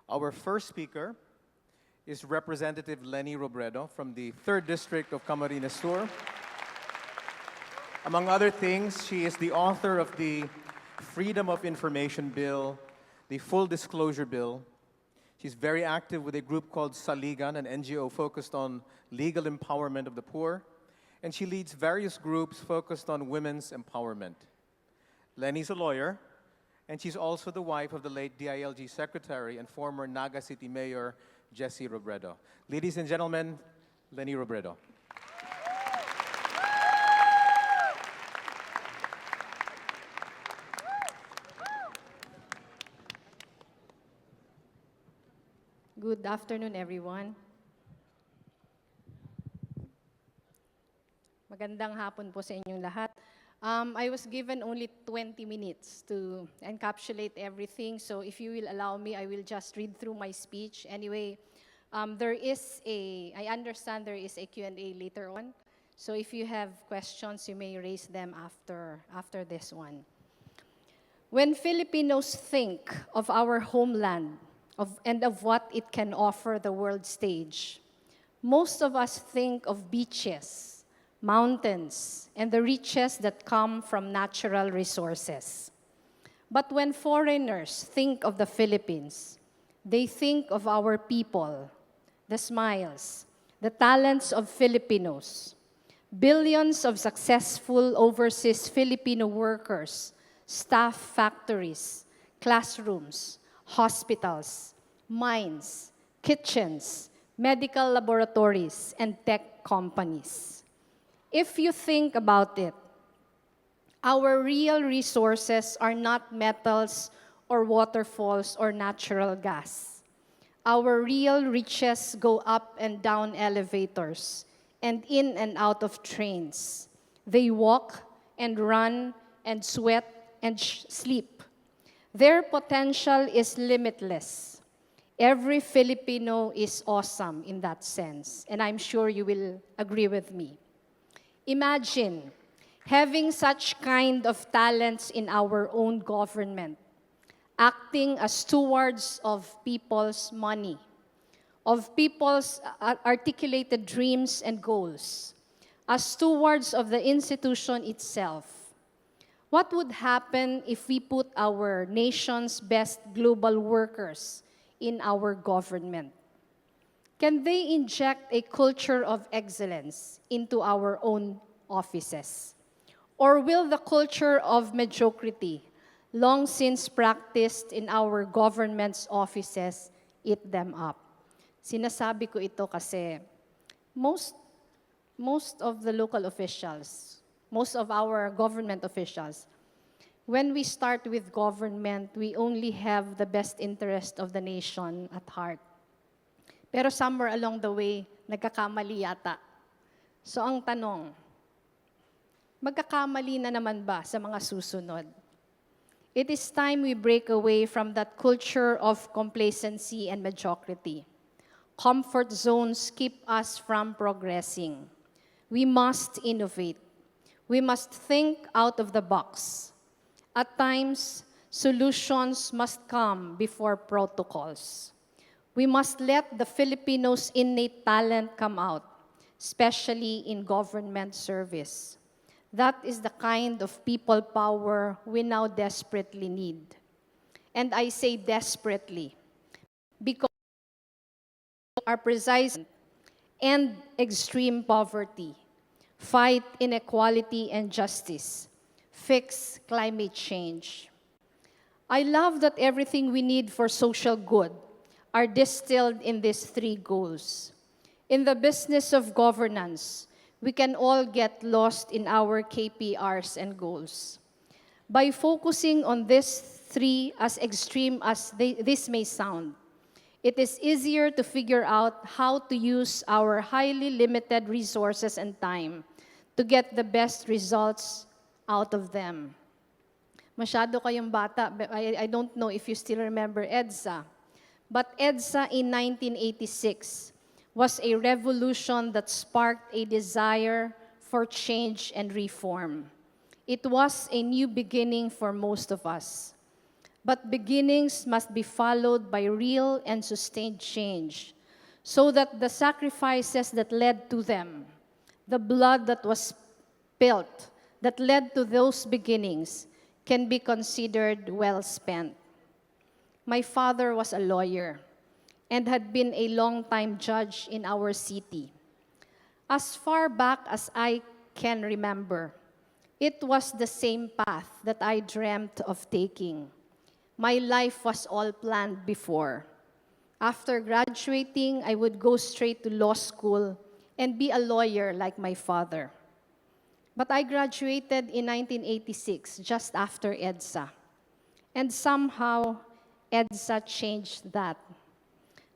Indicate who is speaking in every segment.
Speaker 1: Our first speaker is Representative Leni Robredo from the 3rd District of Camarines Sur. Among other things, she is the author of the Freedom of Information Bill, the Full Disclosure Bill. She's very active with a group called Saligan, an NGO focused on legal empowerment of the poor, and she leads various groups focused on women's empowerment. Leni's a lawyer, and she's also the wife of the late DILG Secretary and former Naga City Mayor, Jessie Robredo. Ladies and gentlemen, Leni Robredo.
Speaker 2: Good afternoon, everyone. Magandang hapon po sa inyong lahat. I was given only 20 minutes to encapsulate everything, so if you will allow me, I will just read through my speech. Anyway, I understand there is a Q&A later on, so if you have questions, you may raise them after this one. When Filipinos think of our homeland, and of what it can offer the world stage, most of us think of beaches, mountains, and the riches that come from natural resources. But when foreigners think of the Philippines, they think of our people, the smiles, the talents of Filipinos, billions of successful overseas Filipino workers, staff factories, classrooms, hospitals, mines, kitchens, medical laboratories, and tech companies. If you think about it, our real resources are not metals or waterfalls or natural gas. Our real riches go up and down elevators and in and out of trains. They walk and run and sweat and sleep. Their potential is limitless. Every Filipino is awesome in that sense, and I'm sure you will agree with me. Imagine having such kind of talents in our own government, acting as stewards of people's money, of people's articulated dreams and goals, as stewards of the institution itself. What would happen if we put our nation's best global workers in our government? Can they inject a culture of excellence into our own offices? Or will the culture of mediocrity, long since practiced in our government's offices, eat them up? Sinasabi ko ito kasi most of the local officials, most of our government officials, when we start with government, we only have the best interest of the nation at heart. Pero somewhere along the way, nagkakamali yata. So ang tanong, magkakamali na naman ba sa mga susunod? It is time we break away from that culture of complacency and mediocrity. Comfort zones keep us from progressing. We must innovate. We must think out of the box. At times, solutions must come before protocols. We must let the Filipinos' innate talent come out, especially in government service. That is the kind of people power we now desperately need. And I say desperately, because our precise and extreme poverty, fight inequality and justice, fix climate change. I love that everything we need for social good are distilled in these 3 goals. In the business of governance, we can all get lost in our KPRs and goals. By focusing on these 3, as extreme as this may sound, it is easier to figure out how to use our highly limited resources and time to get the best results out of them. Masyado kayong bata. I don't know if you still remember EDSA. But EDSA in 1986 was a revolution that sparked a desire for change and reform. It was a new beginning for most of us. but beginnings must be followed by real and sustained change, so that the sacrifices that led to them, the blood that was spilled, that led to those beginnings, can be considered well spent. My father was a lawyer and had been a long-time judge in our city. As far back as I can remember, it was the same path that I dreamt of taking. My life was all planned before. After graduating, I would go straight to law school and be a lawyer like my father. But I graduated in 1986, just after EDSA. And somehow, EDSA changed that.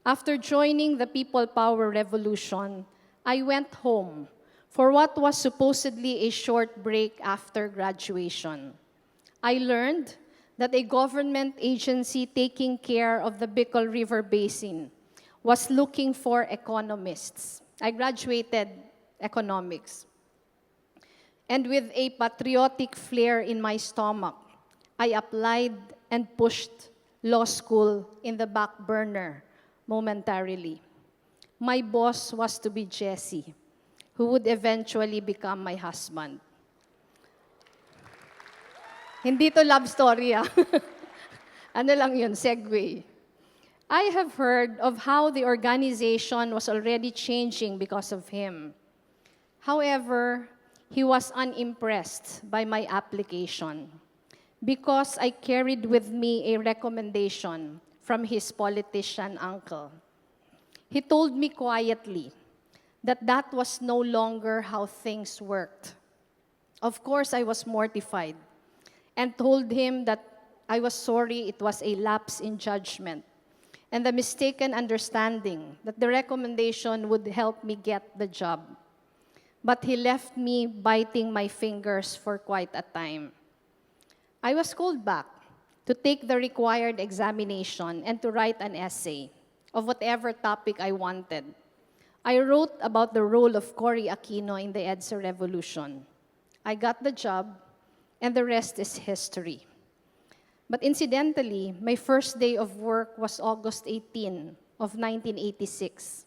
Speaker 2: After joining the People Power Revolution, I went home for what was supposedly a short break after graduation. I learned that a government agency taking care of the Bicol River Basin was looking for economists. I graduated economics. And with a patriotic flair in my stomach, I applied and pushed law school in the back burner momentarily. My boss was to be Jesse, who would eventually become my husband. Hindi to love story, ah. Ano lang yun, segue. I have heard of how the organization was already changing because of him. However, he was unimpressed by my application because I carried with me a recommendation from his politician uncle. He told me quietly that that was no longer how things worked. Of course, I was mortified and told him that I was sorry it was a lapse in judgment and the mistaken understanding that the recommendation would help me get the job. But he left me biting my fingers for quite a time. I was called back to take the required examination and to write an essay of whatever topic I wanted. I wrote about the role of Cory Aquino in the EDSA revolution. I got the job, and the rest is history. But incidentally, my first day of work was August 18 of 1986.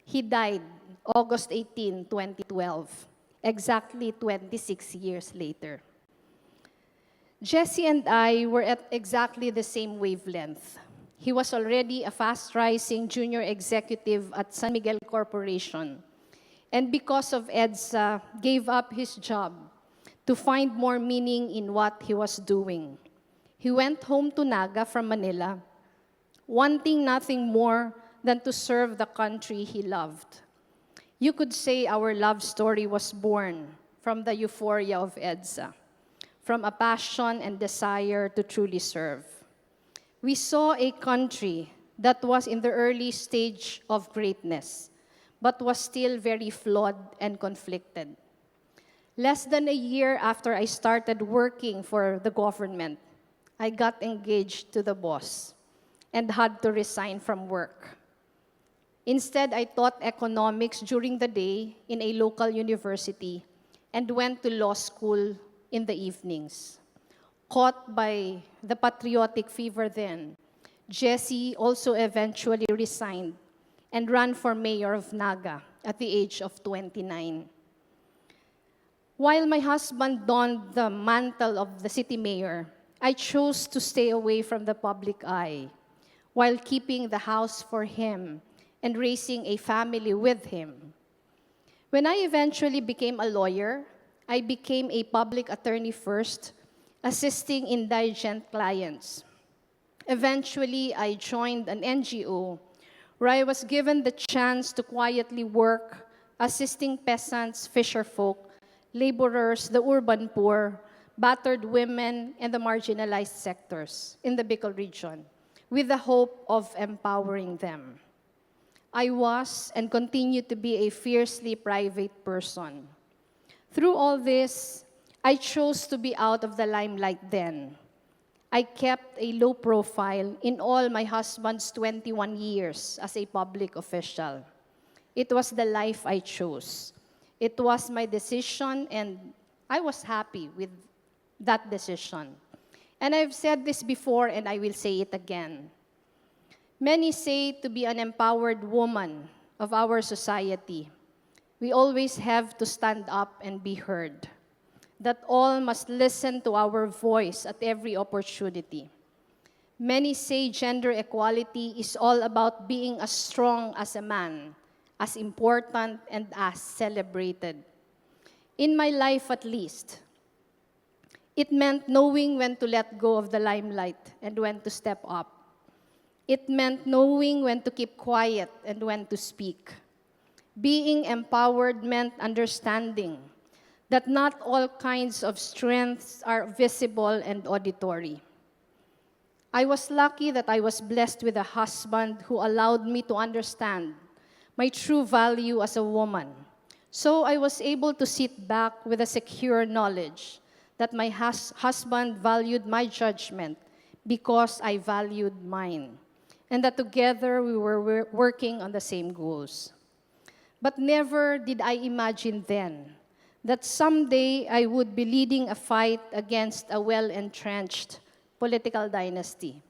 Speaker 2: He died August 18, 2012, exactly 26 years later. Jesse and I were at exactly the same wavelength. He was already a fast-rising junior executive at San Miguel Corporation, and because of EDSA, gave up his job to find more meaning in what he was doing. He went home to Naga from Manila, wanting nothing more than to serve the country he loved. You could say our love story was born from the euphoria of EDSA, from a passion and desire to truly serve. We saw a country that was in the early stage of greatness, but was still very flawed and conflicted. Less than a year after I started working for the government, I got engaged to the boss and had to resign from work. Instead, I taught economics during the day in a local university and went to law school in the evenings. Caught by the patriotic fever then, Jesse also eventually resigned and ran for mayor of Naga at the age of 29. While my husband donned the mantle of the city mayor, I chose to stay away from the public eye while keeping the house for him and raising a family with him. When I eventually became a lawyer, I became a public attorney first, assisting indigent clients. Eventually, I joined an NGO where I was given the chance to quietly work, assisting peasants, fisherfolk, laborers, the urban poor, battered women, and the marginalized sectors in the Bicol region, with the hope of empowering them. I was and continue to be a fiercely private person. Through all this, I chose to be out of the limelight then. I kept a low profile in all my husband's 21 years as a public official. It was the life I chose. It was my decision, and I was happy with that decision. And I've said this before and I will say it again. Many say to be an empowered woman of our society, we always have to stand up and be heard. That all must listen to our voice at every opportunity. Many say gender equality is all about being as strong as a man, as important and as celebrated. In my life at least, it meant knowing when to let go of the limelight and when to step up. It meant knowing when to keep quiet and when to speak. Being empowered meant understanding that not all kinds of strengths are visible and auditory. I was lucky that I was blessed with a husband who allowed me to understand my true value as a woman. So I was able to sit back with a secure knowledge that my husband valued my judgment because I valued mine, and that together we were working on the same goals. But never did I imagine then that someday I would be leading a fight against a well-entrenched political dynasty,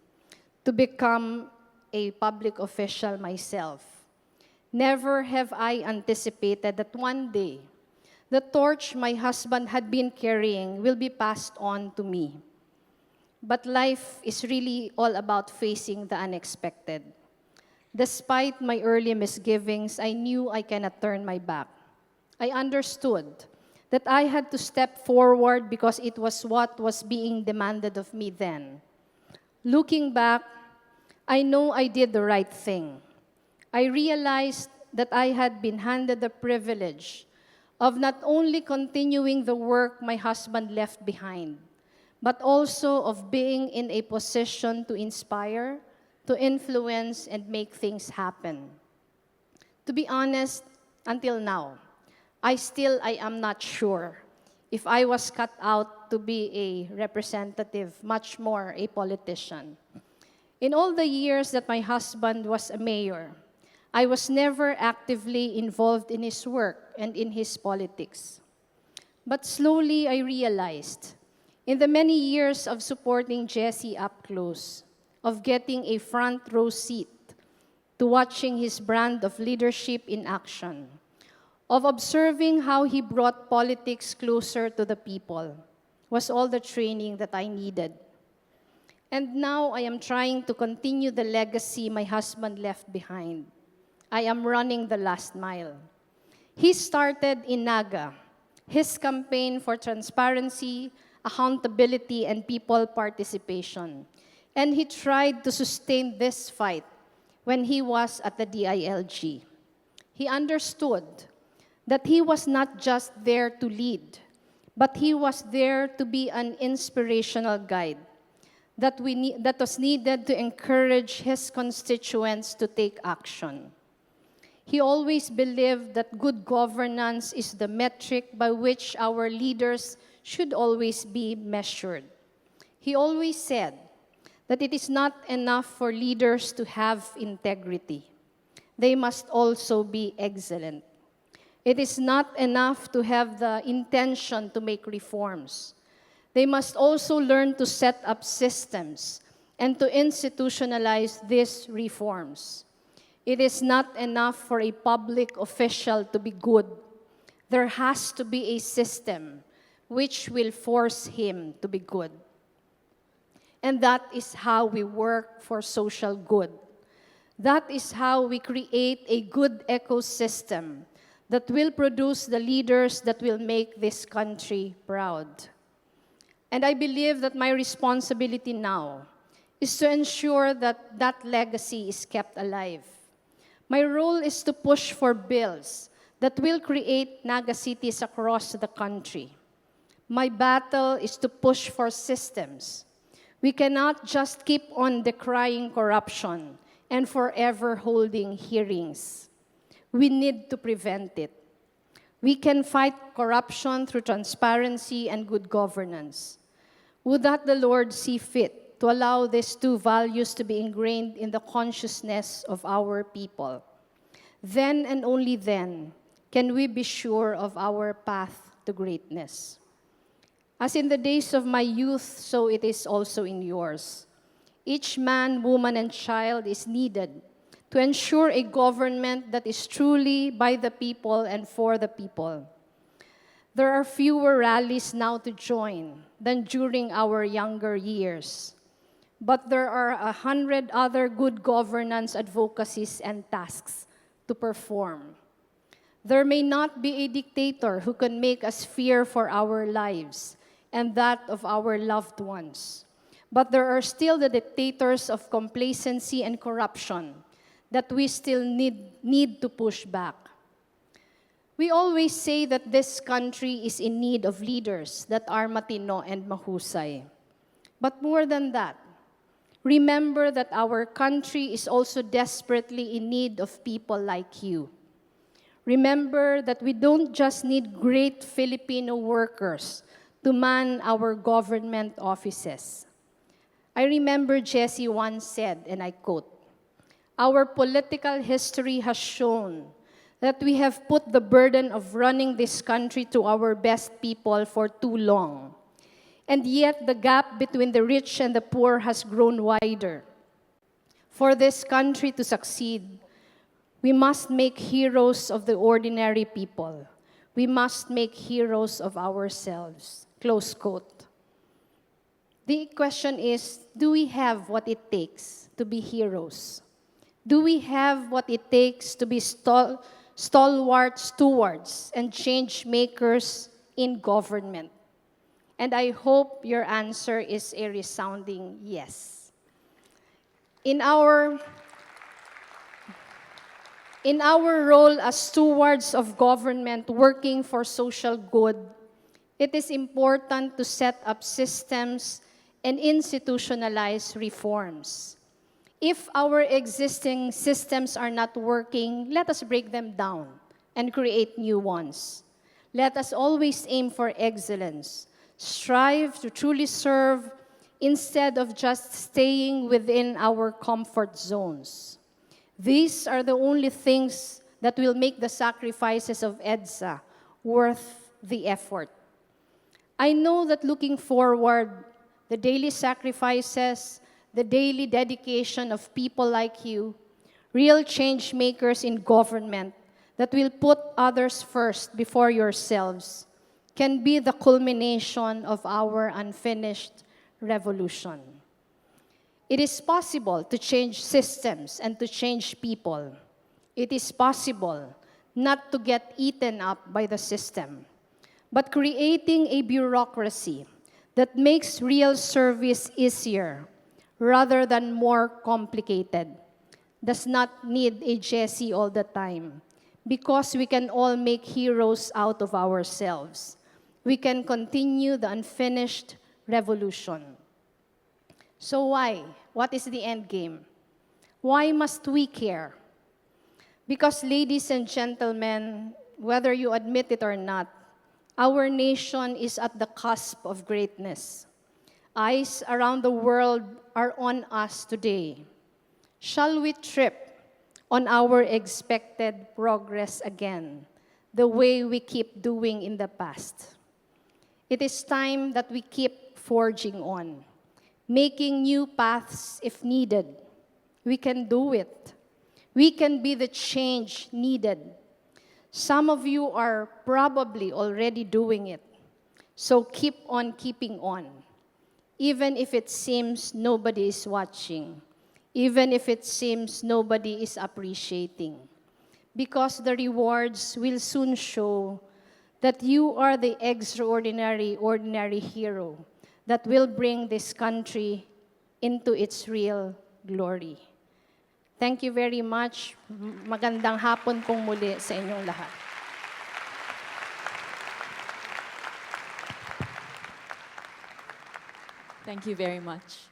Speaker 2: to become a public official myself. Never have I anticipated that one day, the torch my husband had been carrying will be passed on to me. But life is really all about facing the unexpected. Despite my early misgivings, I knew I cannot turn my back. I understood that I had to step forward because it was what was being demanded of me then. Looking back, I know I did the right thing. I realized that I had been handed the privilege of not only continuing the work my husband left behind, but also of being in a position to inspire, to influence, and make things happen. To be honest, until now, I am not sure if I was cut out to be a representative, much more a politician. In all the years that my husband was a mayor, I was never actively involved in his work and in his politics. But slowly I realized, in the many years of supporting Jesse up close, of getting a front row seat to watching his brand of leadership in action, of observing how he brought politics closer to the people, was all the training that I needed. And now I am trying to continue the legacy my husband left behind. I am running the last mile. He started in Naga, his campaign for transparency, accountability, and people participation. And he tried to sustain this fight when he was at the DILG. He understood that he was not just there to lead, but he was there to be an inspirational guide that was needed to encourage his constituents to take action. He always believed that good governance is the metric by which our leaders should always be measured. He always said that it is not enough for leaders to have integrity. They must also be excellent. It is not enough to have the intention to make reforms. They must also learn to set up systems and to institutionalize these reforms. It is not enough for a public official to be good. There has to be a system which will force him to be good. And that is how we work for social good. That is how we create a good ecosystem that will produce the leaders that will make this country proud. And I believe that my responsibility now is to ensure that that legacy is kept alive. My role is to push for bills that will create Naga cities across the country. My battle is to push for systems. We cannot just keep on decrying corruption and forever holding hearings. We need to prevent it. We can fight corruption through transparency and good governance. Would that the Lord see fit to allow these two values to be ingrained in the consciousness of our people. Then and only then can we be sure of our path to greatness. As in the days of my youth, so it is also in yours. Each man, woman, and child is needed to ensure a government that is truly by the people and for the people. There are fewer rallies now to join than during our younger years. But there are 100 other good governance advocacies and tasks to perform. There may not be a dictator who can make us fear for our lives and that of our loved ones. But there are still the dictators of complacency and corruption that we still need to push back. We always say that this country is in need of leaders that are matino and mahusay. But more than that, remember that our country is also desperately in need of people like you. Remember that we don't just need great Filipino workers to man our government offices. I remember Jesse once said, and I quote, "Our political history has shown that we have put the burden of running this country to our best people for too long. And yet the gap between the rich and the poor has grown wider. For this country to succeed, we must make heroes of the ordinary people. We must make heroes of ourselves." Close quote. The question is, do we have what it takes to be heroes? Do we have what it takes to be stalwart stewards and change makers in government? And I hope your answer is a resounding yes. In our role as stewards of government working for social good, it is important to set up systems and institutionalize reforms. If our existing systems are not working, let us break them down and create new ones. Let us always aim for excellence. Strive to truly serve instead of just staying within our comfort zones. These are the only things that will make the sacrifices of EDSA worth the effort. I know that looking forward, the daily sacrifices, the daily dedication of people like you, real change makers in government that will put others first before yourselves, can be the culmination of our unfinished revolution. It is possible to change systems and to change people. It is possible not to get eaten up by the system, but creating a bureaucracy that makes real service easier rather than more complicated does not need a Jesse all the time, because we can all make heroes out of ourselves. We can continue the unfinished revolution. So why? What is the end game? Why must we care? Because, ladies and gentlemen, whether you admit it or not, our nation is at the cusp of greatness. Eyes around the world are on us today. Shall we trip on our expected progress again, the way we keep doing in the past? It is time that we keep forging on, making new paths if needed. We can do it. We can be the change needed. Some of you are probably already doing it. So keep on keeping on. Even if it seems nobody is watching. Even if it seems nobody is appreciating. Because the rewards will soon show that you are the extraordinary, ordinary hero that will bring this country into its real glory. Thank you very much. Magandang hapon pong muli sa inyong lahat.
Speaker 3: Thank you very much.